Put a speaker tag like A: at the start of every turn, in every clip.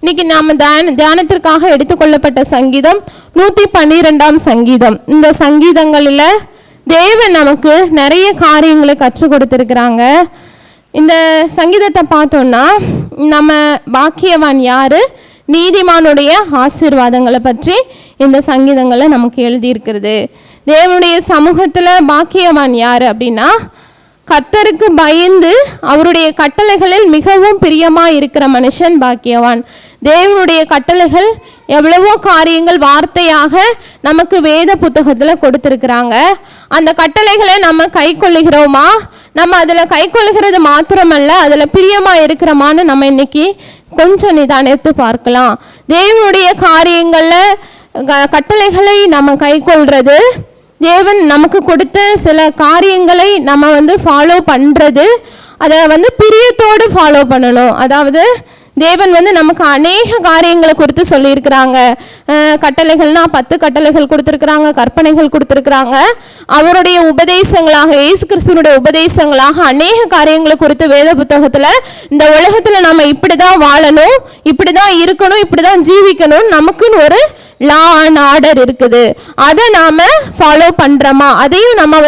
A: இன்னைக்கு நாம் தியானத்திற்காக எடுத்துக்கொள்ளப்பட்ட சங்கீதம் 112ஆம் சங்கீதம். இந்த சங்கீதங்களில் தேவன் நமக்கு நிறைய காரியங்களை கற்றுக் கொடுத்துருக்குறாங்க. இந்த சங்கீதத்தை பார்த்தோன்னா நம்ம பாக்கியவான் யார், நீதிமானுடைய ஆசீர்வாதங்களை பற்றி இந்த சங்கீதங்களை நமக்கு எழுதியிருக்கிறது. தேவனுடைய சமூகத்தில் பாக்கியவான் யார் அப்படின்னா, கர்த்தருக்கு பயந்து அவருடைய கட்டளைகளில் மிகவும் பிரியமாக இருக்கிற மனுஷன் பாக்கியவான். தேவனுடைய கட்டளைகள் எவ்வளவோ காரியங்கள் வார்த்தையாக நமக்கு வேத புத்தகத்தில் கொடுத்துருக்குறாங்க. அந்த கட்டளைகளை நம்ம கை கொள்ளுகிறோமா, நம்ம அதில் கை கொள்ளுகிறது மாத்திரமல்ல அதில் பிரியமாக இருக்கிறோமான்னு நம்ம இன்னைக்கு கொஞ்சம் நிதானித்து பார்க்கலாம். தேவனுடைய காரியங்களில் கட்டளைகளை நம்ம கை கொள்வது, தேவன் நமக்கு கொடுத்த சில காரியங்களை நம்ம ஃபாலோ பண்ணுறது, அதை பிரியத்தோடு ஃபாலோ பண்ணணும். அதாவது தேவன் நமக்கு அநேக காரியங்களை குறித்து சொல்லியிருக்கிறாங்க. கட்டளைகள்னா 10 கட்டளைகள் கொடுத்துருக்குறாங்க, கற்பனைகள் கொடுத்துருக்குறாங்க. அவருடைய உபதேசங்களாக, இயேசு கிறிஸ்துவனுடைய உபதேசங்களாக அநேக காரியங்களை குறித்து வேத புத்தகத்தில் இந்த உலகத்தில் நம்ம இப்படி தான் வாழணும், இப்படி தான் இருக்கணும், இப்படி தான் ஜீவிக்கணும், நமக்குன்னு ஒரு லா அண்ட் ஆர்டர் இருக்குது. அதை நாம் ஃபாலோ பண்ணுறோமா, அதையும் நம்ம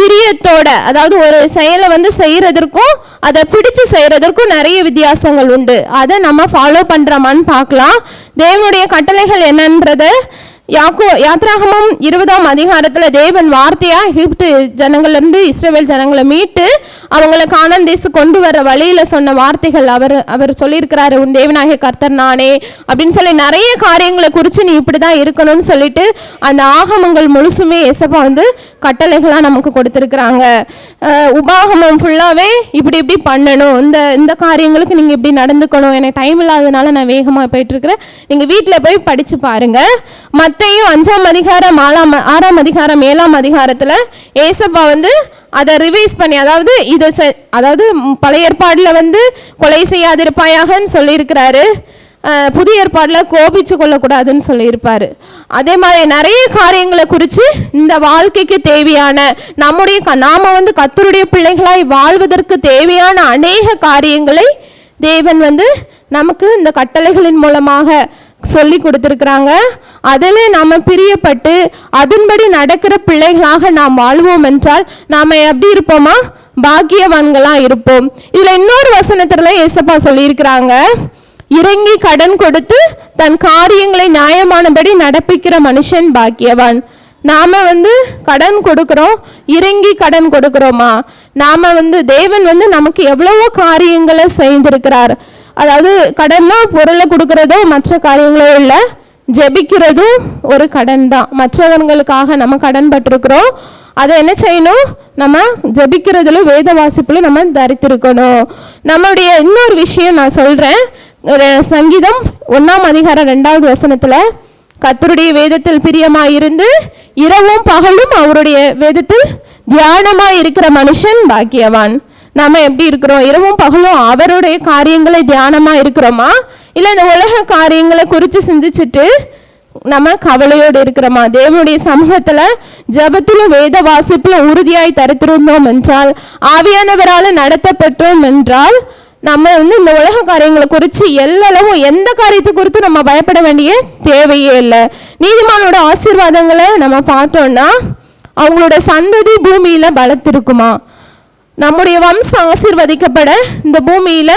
A: பிரியத்தோட, அதாவது ஒரு செயலை செய்கிறதற்கும் அதை பிடிச்சு செய்கிறதற்கும் நிறைய வித்தியாசங்கள் உண்டு. அதை நம்ம ஃபாலோ பண்ணுறோமான்னு பார்க்கலாம். தேவனுடைய கட்டளைகள் என்னன்றதை யாத்ராகமம் 20ஆம் அதிகாரத்தில் தேவன் வார்த்தையா எகிப்து ஜனங்கள்லேருந்து இஸ்ரவேல் ஜனங்களை மீட்டு அவங்களை கானான் தேசம் கொண்டு வர வழியில் சொன்ன வார்த்தைகள் அவர் சொல்லியிருக்கிறாரு, உன் தேவனாகிய கர்த்தர் நானே அப்படின்னு சொல்லி நிறைய காரியங்களை குறித்து நீ இப்படி தான் இருக்கணும்னு சொல்லிட்டு அந்த ஆகமங்கள் முழுசுமே ஏசப்பா கட்டளைகளாக நமக்கு கொடுத்துருக்குறாங்க. உபாகமம் ஃபுல்லாகவே இப்படி இப்படி பண்ணணும், இந்த காரியங்களுக்கு நீங்கள் இப்படி நடந்துக்கணும். எனக்கு டைம் இல்லாததுனால நான் வேகமாக போயிட்டுருக்கிறேன், நீங்கள் வீட்டில் போய் படித்து பாருங்கள். மத்தேயு 5ஆம் அதிகாரம் 6ஆம் அதிகாரம் 7ஆம் அதிகாரத்தில் ஏசப்பா அதை ரிவைஸ் பண்ணி, அதாவது பழைய ஏற்பாடில் கொலை செய்யாதிருப்பாயாகன்னு சொல்லியிருக்கிறாரு, புதிய ஏற்பாடில் கோபிச்சு கொள்ளக்கூடாதுன்னு சொல்லியிருப்பார். அதே மாதிரி நிறைய காரியங்களை குறித்து இந்த வாழ்க்கைக்கு தேவையான நாம கர்த்தருடைய பிள்ளைகளாய் வாழ்வதற்கு தேவையான அநேக காரியங்களை தேவன் நமக்கு இந்த கட்டளைகளின் மூலமாக சொல்லி கொடுத்துருக்குறாங்க. அதில் நாம் பிரியப்பட்டு அதன்படி நடக்கிற பிள்ளைகளாக நாம் வாழ்வோம் என்றால் நாம் எப்படி இருப்போமா, பாக்கியவான்களாக இருப்போம். இதில் இன்னொரு வசனத்துல ஏசப்பா சொல்லியிருக்கிறாங்க, இறங்கி கடன் கொடுத்து தன் காரியங்களை நியாயமானபடி நடப்பிக்கிற மனுஷன் பாக்கியவான். நாம கடன் கொடுக்கிறோம், இறங்கி கடன் கொடுக்கிறோமா? நாம தேவன் நமக்கு எவ்வளவோ காரியங்களை செய்திருக்கிறார். அதாவது கடன்னா பொருளை கொடுக்கறதோ மற்ற காரியங்களோ இல்லை, ஜெபிக்கிறதும் ஒரு கடன் தான். மற்றவர்களுக்காக நம்ம கடன் பட்டிருக்கிறோம், அதை என்ன செய்யணும், நம்ம ஜெபிக்கிறதுல வேத வாசிப்புல நம்ம தரித்திருக்கணும். நம்மளுடைய இன்னொரு விஷயம் நான் சொல்றேன், சங்கீதம் 1ஆம் அதிகாரம் 2வது வசனத்துல கர்த்தருடைய வேதத்தில் பிரியமாயிருந்து இரவும் பகலும் அவருடைய வேதத்தில் தியானமாய் இருக்கிற மனுஷன் பாக்கியவான். நாம எப்படி இருக்கிறோம், இரவும் பகலும் அவருடைய காரியங்களை தியானமா இருக்கிறோமா, இல்லை இந்த உலக காரியங்களை குறித்து சிந்திச்சுட்டு நம்ம கவலையோடு இருக்கிறோமா? தேவனுடைய சமூகத்துல ஜபத்திலும் வேத வாசிப்பிலும் உறுதியாய் தரித்திருந்தோம் என்றால், ஆவியானவரால் நடத்தப்பட்டோம் என்றால், நம்ம இந்த உலக காரியங்களை குறித்து எல்லளவும் எந்த காரியத்தை குறித்து நம்ம பயப்பட வேண்டிய தேவையே இல்லை. நீதிமானோட ஆசீர்வாதங்களை நம்ம பார்த்தோம்னா அவங்களோட சந்ததி பூமியில பலத்திருக்குமா, நம்முடைய வம்சம் ஆசீர்வதிக்கப்பட இந்த பூமியில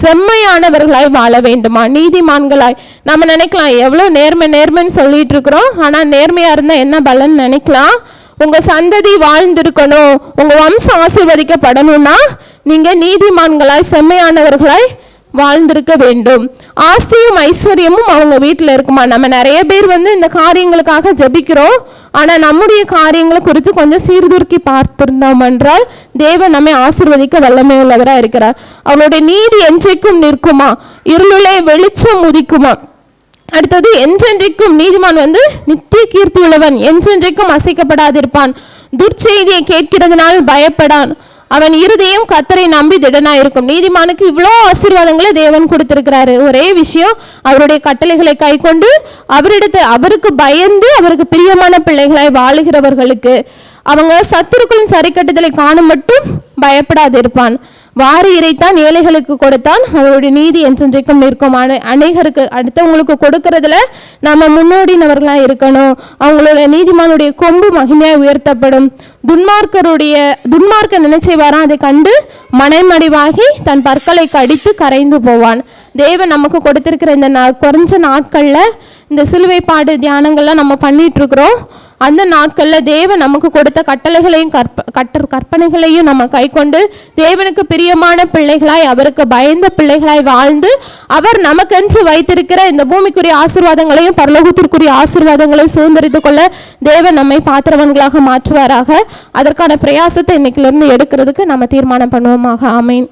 A: செம்மையானவர்களாய் வாழ வேண்டுமா, நீதிமான்களாய். நம்ம நினைக்கலாம் எவ்வளோ நேர்மைன்னு சொல்லிட்டு இருக்கிறோம், ஆனால் நேர்மையா இருந்தா என்ன பலன் நினைக்கலாம். உங்க சந்ததி வாழ்ந்திருக்கணும், உங்க வம்சம் ஆசீர்வதிக்கப்படணும்னா நீங்க நீதிமான்களாய் செம்மையானவர்களாய் வாழ்ந்திருக்க வேண்டும். ஆஸ்தியும் ஐஸ்வர்யமும் அவங்க வீட்டில் இருக்குமா? நம்ம நிறைய பேர் இந்த காரியங்களுக்காக ஜபிக்கிறோம், ஆனால் நம்முடைய காரியங்களை குறித்து கொஞ்சம் சீர்தூக்கி பார்த்திருந்தோம் என்றால் தேவன் நம்மை ஆசீர்வதிக்க வல்லமை உள்ளவராக இருக்கிறார். அவருடைய நீதி என்றைக்கும் நிற்குமா, இருளிலே வெளிச்சம் உதிக்குமா. அடுத்தது என்றென்றைக்கும் நீதிமான் நித்திய கீர்த்தி உள்ளவன், என்றென்றைக்கும் அசைக்கப்படாதிருப்பான். துர்ச்செய்தியை கேட்கிறதுனால் பயப்படான், அவன் இருதயம் கர்த்தரை நம்பி திடனா இருக்கும். நீதிமானுக்கு இவ்வளோ ஆசீர்வாதங்களை தேவன் கொடுத்திருக்கிறாரு. ஒரே விஷயம், அவருடைய கட்டளைகளை கை கொண்டு அவருக்கு பயந்து அவருக்கு பிரியமான பிள்ளைகளாய் வாழுகிறவர்களுக்கு அவங்க சத்துருக்களின் சரி கட்டுதலை காணும் மட்டும் பயப்படாது இருப்பான். வாரி இறைத்தான், ஏழைகளுக்கு கொடுத்தான், அவருடைய நீதி என்றென்றைக்கும் நிற்கும். அநேகருக்கு அடுத்தவங்களுக்கு கொடுக்கறதுல நம்ம முன்னோடினவர்களாக இருக்கணும். அவங்களோட நீதிமானுடைய கொம்பு மகிமையாக உயர்த்தப்படும். துன்மார்க்க நினைச்சைவாரான், அதை கண்டு மனைமடிவாகி தன் பற்களை கடித்து கரைந்து போவான். தேவன் நமக்கு கொடுத்திருக்கிற இந்த குறைஞ்ச நாட்களில் இந்த சிலுவை பாடு தியானங்கள்லாம் நம்ம பண்ணிட்டு இருக்கிறோம். அந்த நாட்களில் தேவன் நமக்கு கொடுத்த கட்டளைகளையும் கற்பனைகளையும் நம்ம கை கொண்டு தேவனுக்கு பிரியமான பிள்ளைகளாய், அவருக்கு பயந்த பிள்ளைகளாய் வாழ்ந்து, அவர் நமக்கென்று வைத்திருக்கிற இந்த பூமிக்குரிய ஆசீர்வாதங்களையும் பரலோகத்திற்குரிய ஆசீர்வாதங்களையும் சுதந்திரித்துக் கொள்ள தேவன் நம்மை பாத்திரவான்களாக மாற்றுவாராக. அதற்கான பிரயாசத்தை இன்னைக்கிலிருந்து எடுக்கிறதுக்கு நம்ம தீர்மானம் பண்ணுவோமாக. ஆமேன்.